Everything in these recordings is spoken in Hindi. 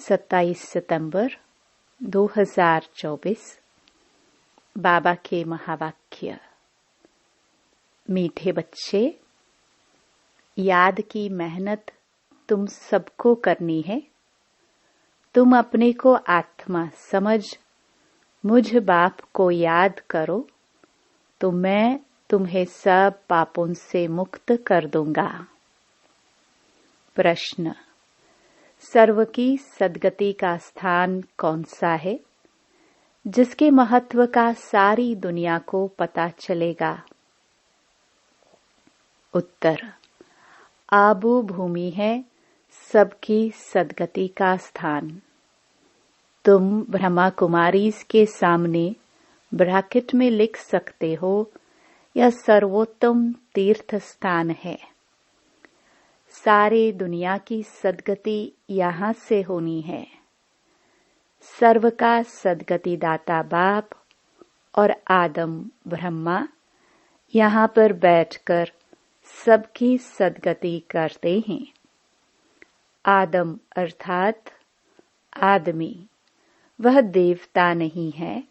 27 सितंबर 2024। बाबा के महावाक्य। मीठे बच्चे, याद की मेहनत तुम सबको करनी है। तुम अपने को आत्मा समझ मुझ बाप को याद करो तो मैं तुम्हें सब पापों से मुक्त कर दूंगा। प्रश्न: सर्व की सद्गति का स्थान कौन सा है जिसके महत्व का सारी दुनिया को पता चलेगा? उत्तर: आबू भूमि है सबकी सद्गति का स्थान। तुम ब्रह्मा कुमारीज के सामने ब्रैकेट में लिख सकते हो, यह सर्वोत्तम तीर्थ स्थान है। सारे दुनिया की सद्गति यहाँ से होनी है। सर्व का सद्गति दाता बाप और आदम ब्रह्मा यहाँ पर बैठकर सबकी सद्गति करते हैं। आदम अर्थात आदमी, वह देवता नहीं है,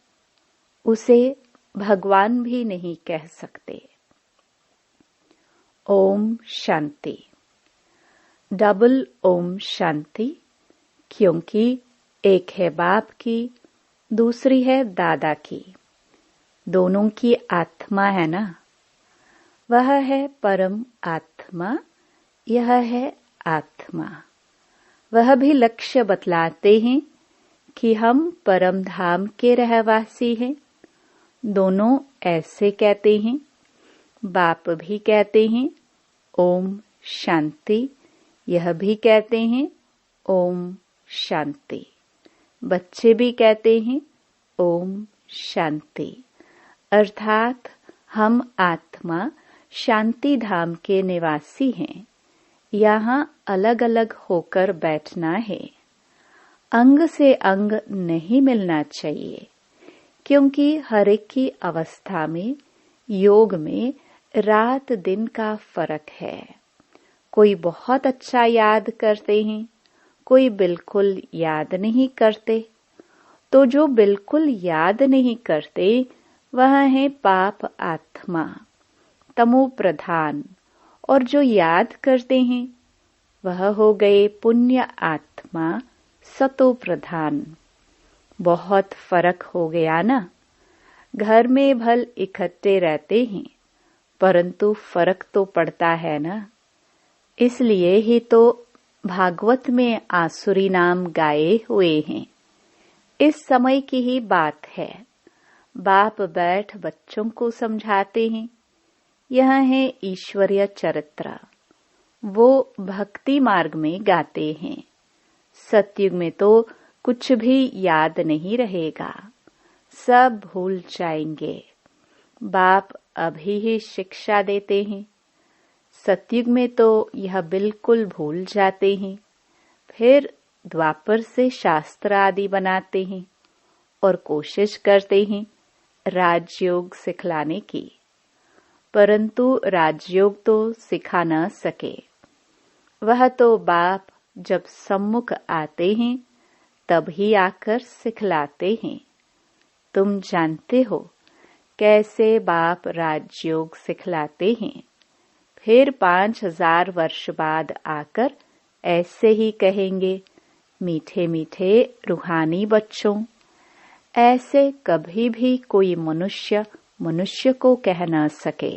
उसे भगवान भी नहीं कह सकते। ओम शांति। डबल ओम शांति, क्योंकि एक है बाप की, दूसरी है दादा की। दोनों की आत्मा है ना। वह है परम आत्मा, यह है आत्मा। वह भी लक्ष्य बतलाते हैं कि हम परम धाम के रहवासी हैं। दोनों ऐसे कहते हैं। बाप भी कहते हैं ओम शांति, यह भी कहते हैं ओम शांति। बच्चे भी कहते हैं ओम शांति, अर्थात हम आत्मा शांति धाम के निवासी हैं। यहाँ अलग अलग होकर बैठना है। अंग से अंग नहीं मिलना चाहिए, क्योंकि हर एक की अवस्था में, योग में रात दिन का फर्क है। कोई बहुत अच्छा याद करते हैं, कोई बिल्कुल याद नहीं करते। तो जो बिल्कुल याद नहीं करते वह है पाप आत्मा, तमो प्रधान, और जो याद करते हैं वह हो गए पुण्य आत्मा, सतो प्रधान। बहुत फर्क हो गया ना। घर में भल इकट्ठे रहते हैं, परंतु फर्क तो पड़ता है ना। इसलिए ही तो भागवत में आसुरी नाम गाए हुए हैं। इस समय की ही बात है। बाप बैठ बच्चों को समझाते हैं। यह है ईश्वरीय चरित्र। वो भक्ति मार्ग में गाते हैं। सतयुग में तो कुछ भी याद नहीं रहेगा, सब भूल जाएंगे। बाप अभी ही शिक्षा देते हैं। सतयुग में तो यह बिल्कुल भूल जाते हैं। फिर द्वापर से शास्त्र आदि बनाते हैं और कोशिश करते हैं राजयोग सिखलाने की, परंतु राजयोग तो सिखा न सके। वह तो बाप जब सम्मुख आते हैं तब ही आकर सिखलाते हैं। तुम जानते हो कैसे बाप राजयोग सिखलाते हैं। फिर 5000 वर्ष बाद आकर ऐसे ही कहेंगे, मीठे मीठे रूहानी बच्चों। ऐसे कभी भी कोई मनुष्य को कह न सके।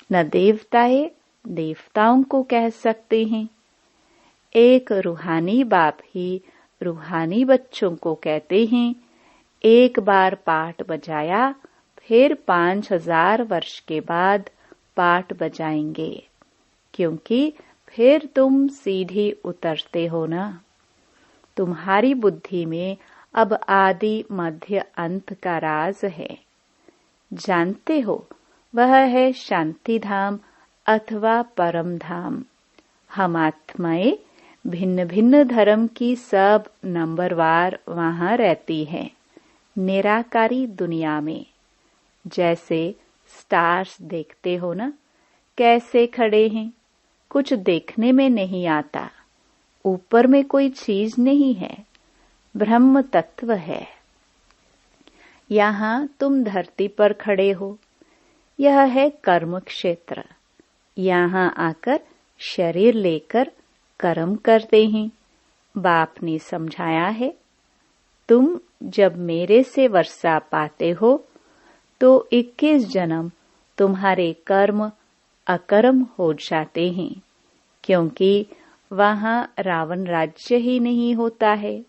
न देवताएं देवताओं को कह सकते हैं। एक रूहानी बाप ही रूहानी बच्चों को कहते हैं, एक बार पाठ बजाया, फिर 5000 वर्ष के बाद पाठ बजाएंगे, क्योंकि फिर तुम सीधी उतरते हो ना। तुम्हारी बुद्धि में अब आदि मध्य अंत का राज है। जानते हो वह है शांति धाम अथवा परम धाम। हम आत्माएं भिन्न भिन्न धर्म की सब नंबरवार वहां रहती हैं, निराकारी दुनिया में। जैसे स्टार्स देखते हो ना, कैसे खड़े हैं, कुछ देखने में नहीं आता, ऊपर में कोई चीज नहीं है, ब्रह्म तत्व है। यहाँ तुम धरती पर खड़े हो, यह है कर्म क्षेत्र। यहाँ आकर शरीर लेकर कर्म करते हैं। बाप ने समझाया है, तुम जब मेरे से वर्षा पाते हो तो 21 जन्म तुम्हारे कर्म अकर्म हो जाते हैं, क्योंकि वहाँ रावण राज्य ही नहीं होता है।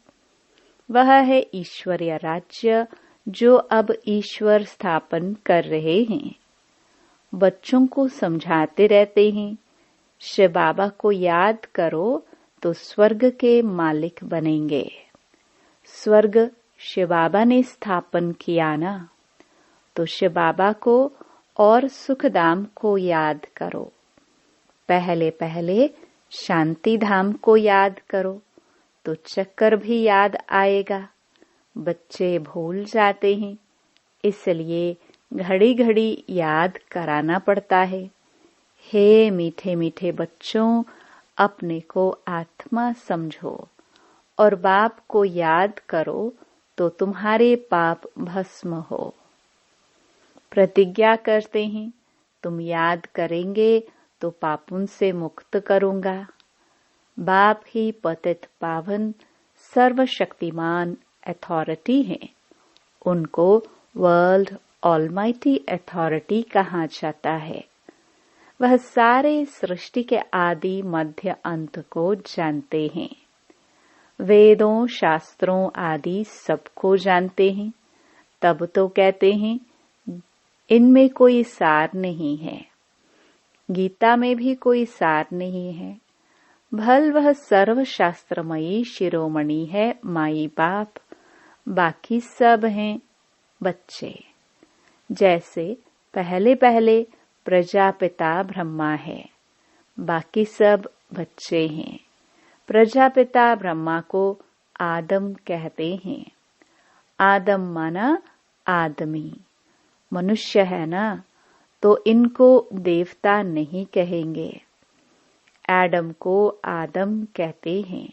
वह है ईश्वरीय राज्य जो अब ईश्वर स्थापन कर रहे हैं। बच्चों को समझाते रहते हैं, शिव बाबा को याद करो तो स्वर्ग के मालिक बनेंगे। स्वर्ग शिव बाबा ने स्थापन किया ना, तो शिव बाबा को और सुखधाम को याद करो। पहले पहले शांति धाम को याद करो तो चक्कर भी याद आएगा। बच्चे भूल जाते हैं, इसलिए घड़ी घड़ी याद कराना पड़ता है। हे मीठे मीठे बच्चों, अपने को आत्मा समझो और बाप को याद करो तो तुम्हारे पाप भस्म हो। प्रतिज्ञा करते हैं, तुम याद करेंगे तो पापों से मुक्त करूंगा। बाप ही पतित पावन सर्वशक्तिमान अथॉरिटी है। उनको वर्ल्ड ऑलमाइटी अथॉरिटी कहा जाता है। वह सारे सृष्टि के आदि मध्य अंत को जानते हैं। वेदों शास्त्रों आदि सबको जानते हैं। तब तो कहते हैं इनमें कोई सार नहीं है। गीता में भी कोई सार नहीं है। भल वह सर्वशास्त्रमयी शिरोमणि है माई बाप, बाकी सब हैं बच्चे। जैसे पहले पहले प्रजापिता ब्रह्मा है, बाकी सब बच्चे हैं। प्रजापिता ब्रह्मा को आदम कहते हैं। आदम माना आदमी। मनुष्य है ना, तो इनको देवता नहीं कहेंगे। एडम को आदम कहते हैं।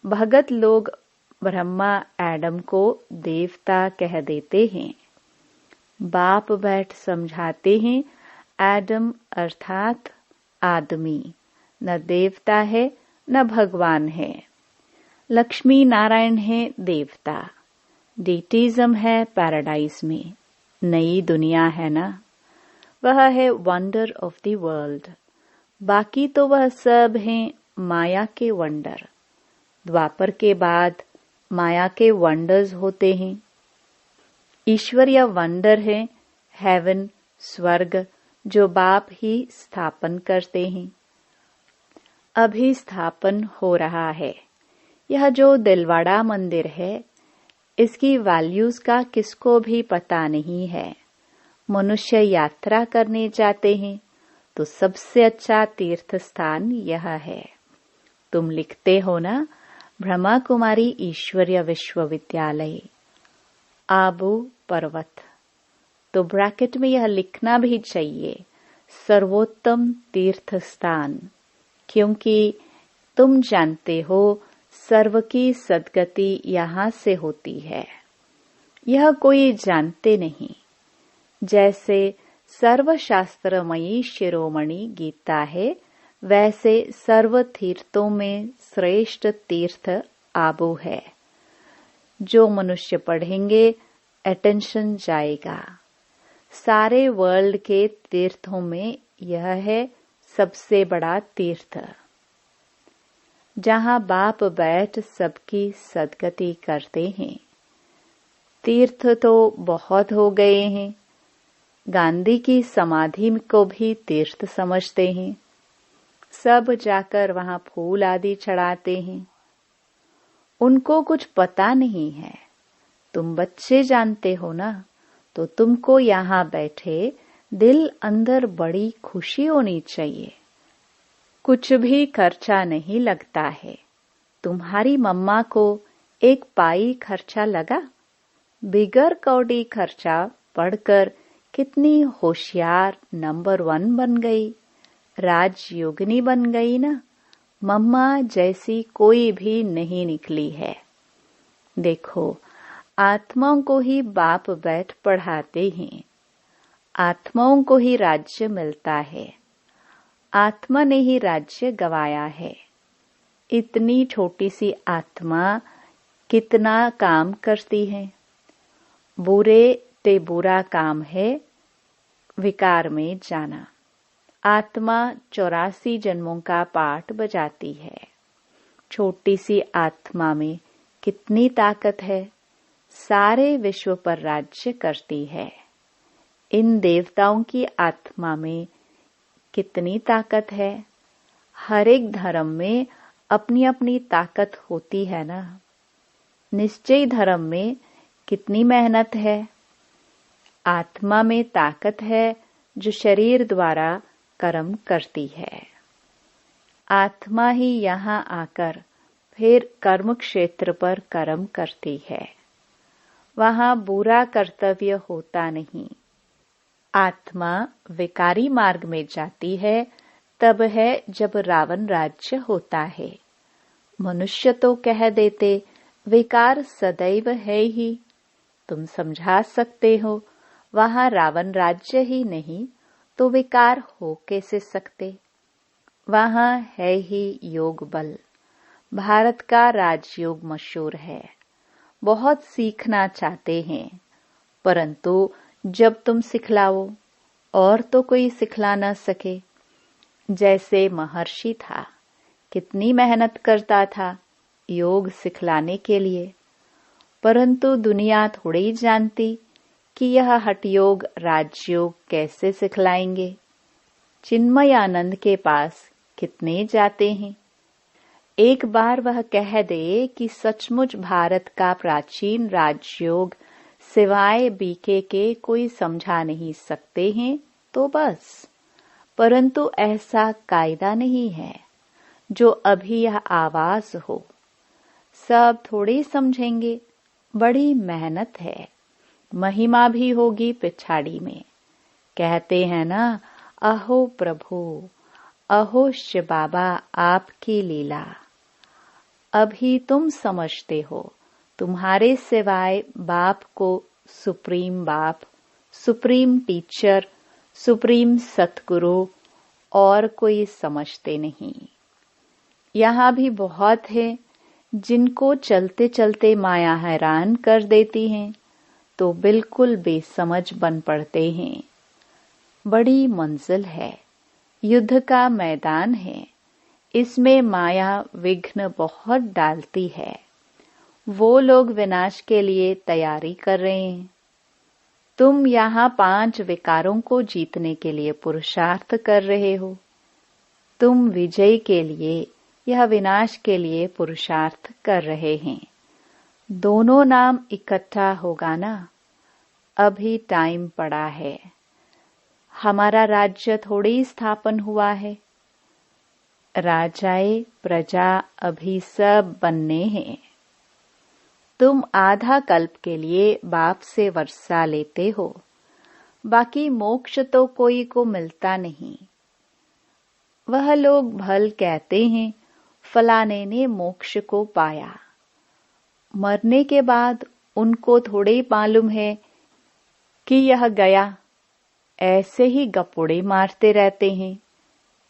भगत लोग ब्रह्मा एडम को देवता कह देते हैं। बाप बैठ समझाते हैं, एडम अर्थात आदमी न देवता है न भगवान है। लक्ष्मी नारायण है देवता। डेटिज्म है पैराडाइज में। नई दुनिया है ना, वह है वंडर ऑफ द वर्ल्ड। बाकी तो वह सब हैं माया के वंडर। द्वापर के बाद माया के वंडर्स होते हैं। ईश्वरीय वंडर है हेवन, स्वर्ग, जो बाप ही स्थापन करते हैं। अभी स्थापन हो रहा है। यह जो दिलवाड़ा मंदिर है, इसकी वैल्यूज का किसको भी पता नहीं है। मनुष्य यात्रा करने जाते हैं तो सबसे अच्छा तीर्थ स्थान यह है। तुम लिखते हो ना, ब्रह्मा कुमारी ईश्वरीय विश्वविद्यालय आबू पर्वत, तो ब्रैकेट में यह लिखना भी चाहिए सर्वोत्तम तीर्थ स्थान, क्योंकि तुम जानते हो सर्व की सद्गति यहाँ से होती है। यह कोई जानते नहीं। जैसे सर्वशास्त्रमयी शिरोमणि गीता है, वैसे सर्व तीर्थों में श्रेष्ठ तीर्थ आबू है। जो मनुष्य पढ़ेंगे अटेंशन जाएगा। सारे वर्ल्ड के तीर्थों में यह है सबसे बड़ा तीर्थ, जहाँ बाप बैठ सबकी सद्गति करते हैं। तीर्थ तो बहुत हो गए हैं। गांधी की समाधि को भी तीर्थ समझते हैं। सब जाकर वहां फूल आदि चढ़ाते हैं। उनको कुछ पता नहीं है। तुम बच्चे जानते हो ना, तो तुमको यहाँ बैठे दिल अंदर बड़ी खुशी होनी चाहिए। कुछ भी खर्चा नहीं लगता है। तुम्हारी मम्मा को एक पाई खर्चा लगा? बिगर कौड़ी खर्चा पढ़कर कितनी होशियार नंबर 1 बन गई, राजयोगिनी बन गई ना। मम्मा जैसी कोई भी नहीं निकली है। देखो, आत्माओं को ही बाप बैठ पढ़ाते हैं। आत्माओं को ही राज्य मिलता है। आत्मा ने ही राज्य गवाया है। इतनी छोटी सी आत्मा कितना काम करती है। बुरे ते बुरा काम है विकार में जाना। आत्मा 84 जन्मों का पाठ बजाती है। छोटी सी आत्मा में कितनी ताकत है। सारे विश्व पर राज्य करती है। इन देवताओं की आत्मा में कितनी ताकत है। हर एक धर्म में अपनी अपनी ताकत होती है ना। निश्चय धर्म में कितनी मेहनत है। आत्मा में ताकत है जो शरीर द्वारा कर्म करती है। आत्मा ही यहाँ आकर फिर कर्म क्षेत्र पर कर्म करती है। वहाँ बुरा कर्तव्य होता नहीं। आत्मा विकारी मार्ग में जाती है तब है जब रावण राज्य होता है। मनुष्य तो कह देते विकार सदैव है ही। तुम समझा सकते हो वहाँ रावण राज्य ही नहीं तो विकार हो कैसे सकते। वहाँ है ही योग बल। भारत का राजयोग मशहूर है। बहुत सीखना चाहते हैं, परंतु जब तुम सिखलाओ और तो कोई सिखला न सके। जैसे महर्षि था, कितनी मेहनत करता था योग सिखलाने के लिए, परंतु दुनिया थोड़ी जानती कि यह हठयोग राजयोग कैसे सिखलाएंगे। चिन्मय आनंद के पास कितने जाते हैं। एक बार वह कह दे कि सचमुच भारत का प्राचीन राजयोग सिवाय बीके के कोई समझा नहीं सकते हैं तो बस। परंतु ऐसा कायदा नहीं है जो अभी यह आवाज हो। सब थोड़े समझेंगे। बड़ी मेहनत है। महिमा भी होगी पिछाड़ी में। कहते हैं ना, अहो प्रभु, अहो शिव बाबा आपकी लीला। अभी तुम समझते हो तुम्हारे सिवाय बाप को सुप्रीम बाप, सुप्रीम टीचर, सुप्रीम सतगुरु और कोई समझते नहीं। यहाँ भी बहुत है जिनको चलते चलते माया हैरान कर देती है तो बिल्कुल बेसमझ बन पड़ते हैं। बड़ी मंजिल है, युद्ध का मैदान है। इसमें माया विघ्न बहुत डालती है। वो लोग विनाश के लिए तैयारी कर रहे हैं। तुम यहाँ 5 विकारों को जीतने के लिए पुरुषार्थ कर रहे हो। तुम विजय के लिए, यह विनाश के लिए पुरुषार्थ कर रहे हैं। दोनों नाम इकट्ठा होगा ना। अभी टाइम पड़ा है। हमारा राज्य थोड़ी स्थापन हुआ है। राजाए प्रजा अभी सब बनने हैं। तुम आधा कल्प के लिए बाप से वर्षा लेते हो, बाकी मोक्ष तो कोई को मिलता नहीं। वह लोग भल कहते हैं फलाने ने मोक्ष को पाया। मरने के बाद उनको थोड़े मालूम है कि यह गया। ऐसे ही गपोड़े मारते रहते हैं।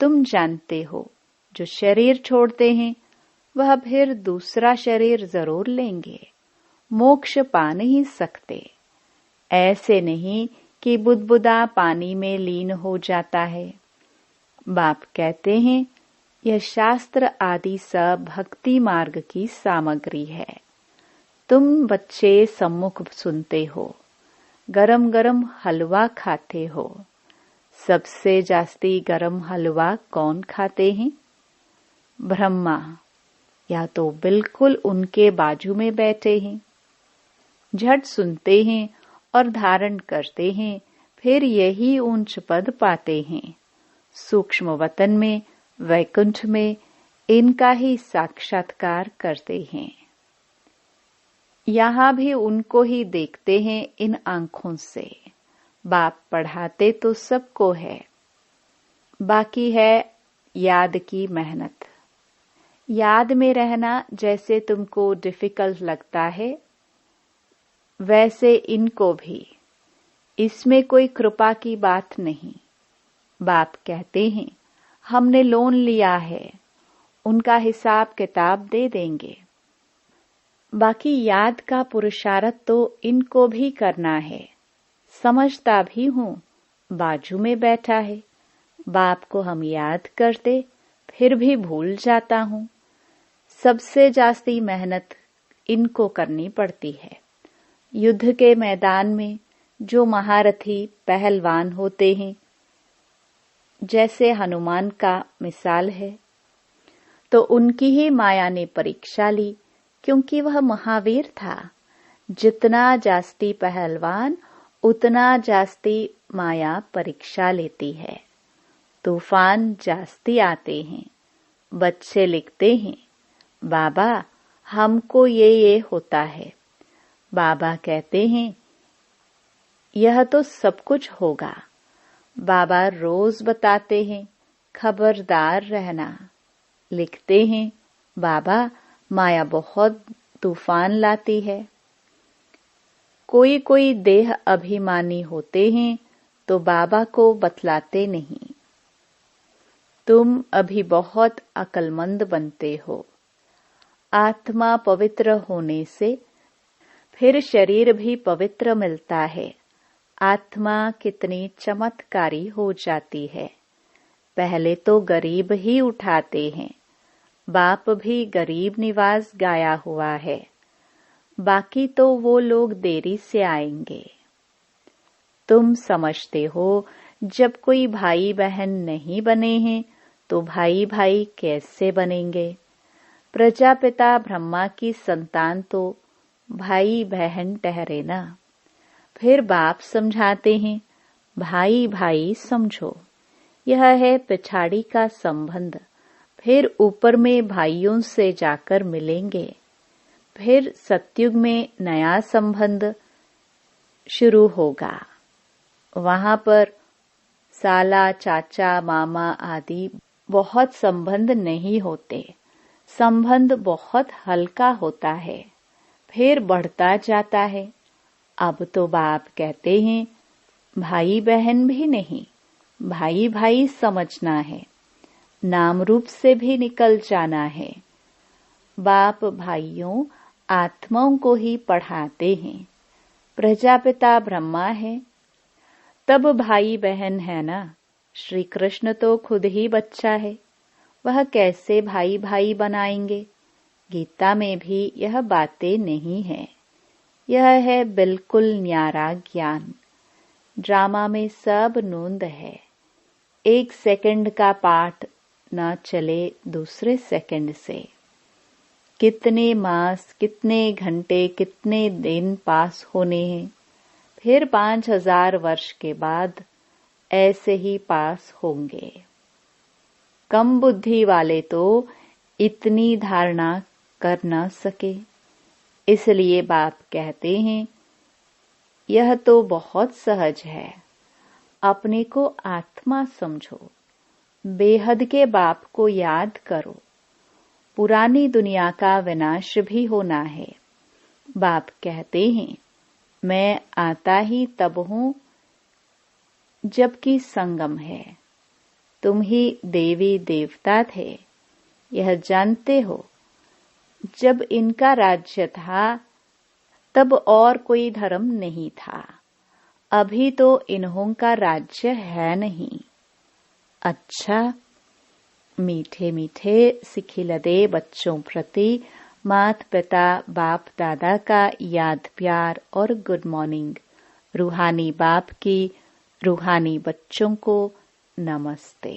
तुम जानते हो जो शरीर छोड़ते हैं वह फिर दूसरा शरीर जरूर लेंगे। मोक्ष पा नहीं सकते। ऐसे नहीं कि बुदबुदा पानी में लीन हो जाता है। बाप कहते हैं यह शास्त्र आदि सब भक्ति मार्ग की सामग्री है। तुम बच्चे सम्मुख सुनते हो, गरम गरम हलवा खाते हो। सबसे जास्ती गरम हलवा कौन खाते हैं? ब्रह्मा, या तो बिल्कुल उनके बाजू में बैठे हैं। झट सुनते हैं और धारण करते हैं, फिर यही ऊंच पद पाते हैं। सूक्ष्म वतन में, वैकुंठ में इनका ही साक्षात्कार करते हैं। यहाँ भी उनको ही देखते हैं इन आंखों से। बाप पढ़ाते तो सबको है, बाकी है याद की मेहनत। याद में रहना जैसे तुमको डिफिकल्ट लगता है, वैसे इनको भी। इसमें कोई कृपा की बात नहीं। बाप कहते हैं, हमने लोन लिया है, उनका हिसाब किताब दे देंगे। बाकी याद का पुरुषार्थ तो इनको भी करना है। समझता भी हूँ, बाजू में बैठा है, बाप को हम याद करते फिर भी भूल जाता हूँ। सबसे जास्ती मेहनत इनको करनी पड़ती है। युद्ध के मैदान में जो महारथी पहलवान होते हैं, जैसे हनुमान का मिसाल है, तो उनकी ही माया ने परीक्षा ली, क्योंकि वह महावीर था। जितना जास्ती पहलवान उतना जास्ती माया परीक्षा लेती है। तूफान जास्ती आते हैं। बच्चे लिखते हैं, बाबा हमको ये होता है। बाबा कहते हैं, यह तो सब कुछ होगा। बाबा रोज बताते हैं, खबरदार रहना। लिखते हैं, बाबा माया बहुत तूफान लाती है। कोई कोई देह अभिमानी होते हैं तो बाबा को बतलाते नहीं। तुम अभी बहुत अक्लमंद बनते हो। आत्मा पवित्र होने से फिर शरीर भी पवित्र मिलता है। आत्मा कितनी चमत्कारी हो जाती है। पहले तो गरीब ही उठाते हैं। बाप भी गरीब निवास गाया हुआ है। बाकी तो वो लोग देरी से आएंगे। तुम समझते हो, जब कोई भाई बहन नहीं बने हैं तो भाई भाई कैसे बनेंगे। प्रजापिता ब्रह्मा की संतान तो भाई बहन ठहरे ना। फिर बाप समझाते हैं, भाई भाई समझो। यह है पिछाड़ी का संबंध। फिर ऊपर में भाइयों से जाकर मिलेंगे। फिर सतयुग में नया संबंध शुरू होगा। वहां पर साला, चाचा, मामा आदि बहुत संबंध नहीं होते। संबंध बहुत हल्का होता है, फिर बढ़ता जाता है। अब तो बाप कहते हैं, भाई बहन भी नहीं, भाई भाई समझना है। नाम रूप से भी निकल जाना है। बाप भाइयों आत्माओं को ही पढ़ाते हैं। प्रजापिता ब्रह्मा है, तब भाई बहन है ना। श्री कृष्ण तो खुद ही बच्चा है, वह कैसे भाई भाई बनाएंगे। गीता में भी यह बातें नहीं है। यह है बिल्कुल न्यारा ज्ञान। ड्रामा में सब नोंद है। 1 सेकंड का पाठ न चले दूसरे सेकंड से। कितने मास, कितने घंटे, कितने दिन पास होने हैं। फिर 5000 वर्ष के बाद ऐसे ही पास होंगे। कम बुद्धि वाले तो इतनी धारणा कर न सके। इसलिए बाप कहते हैं, यह तो बहुत सहज है। अपने को आत्मा समझो। बेहद के बाप को याद करो। पुरानी दुनिया का विनाश भी होना है। बाप कहते हैं, मैं आता ही तब हूँ जबकि संगम है। तुम ही देवी देवता थे, यह जानते हो। जब इनका राज्य था तब और कोई धर्म नहीं था। अभी तो इन्हों का राज्य है नहीं। अच्छा, मीठे मीठे सिखिलदे बच्चों प्रति माता पिता बाप दादा का याद प्यार और गुड मॉर्निंग। रूहानी बाप की रूहानी बच्चों को नमस्ते।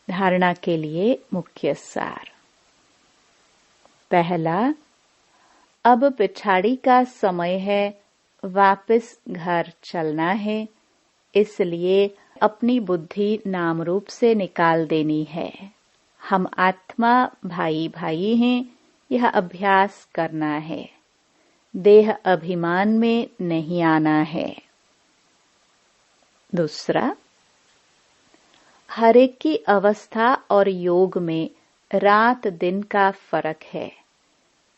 धारणा के लिए मुख्य सार। पहला, अब पिछाड़ी का समय है, वापस घर चलना है। इसलिए अपनी बुद्धि नाम रूप से निकाल देनी है। हम आत्मा भाई भाई हैं, यह अभ्यास करना है। देह अभिमान में नहीं आना है। दूसरा, हर एक की अवस्था और योग में रात दिन का फर्क है,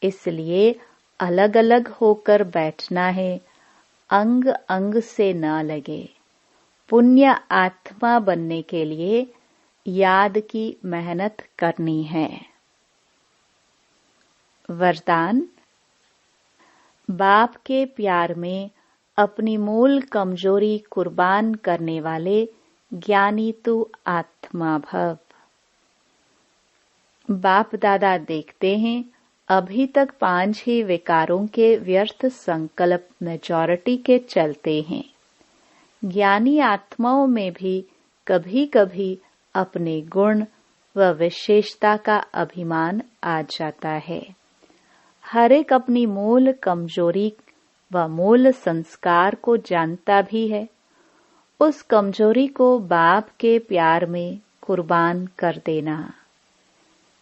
इसलिए अलग अलग होकर बैठना है, अंग अंग से न लगे। पुण्य आत्मा बनने के लिए याद की मेहनत करनी है। वरदान। बाप के प्यार में अपनी मूल कमजोरी कुर्बान करने वाले ज्ञानी तू आत्मा भव। बाप दादा देखते हैं, अभी तक 5 ही विकारों के व्यर्थ संकल्प मेजॉरिटी के चलते हैं। ज्ञानी आत्माओं में भी कभी कभी अपने गुण व विशेषता का अभिमान आ जाता है। हर एक अपनी मूल कमजोरी व मूल संस्कार को जानता भी है। उस कमजोरी को बाप के प्यार में कुर्बान कर देना,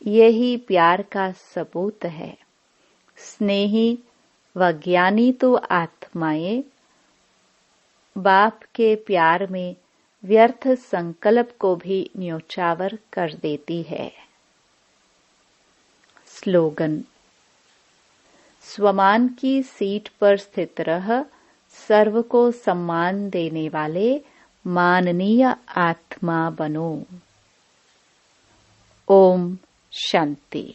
यही प्यार का सबूत है। स्नेही व ज्ञानी तो आत्माएं बाप के प्यार में व्यर्थ संकल्प को भी न्योछावर कर देती है। स्लोगन। स्वमान की सीट पर स्थित रह सर्व को सम्मान देने वाले माननीय आत्मा बनो। ओम शांति।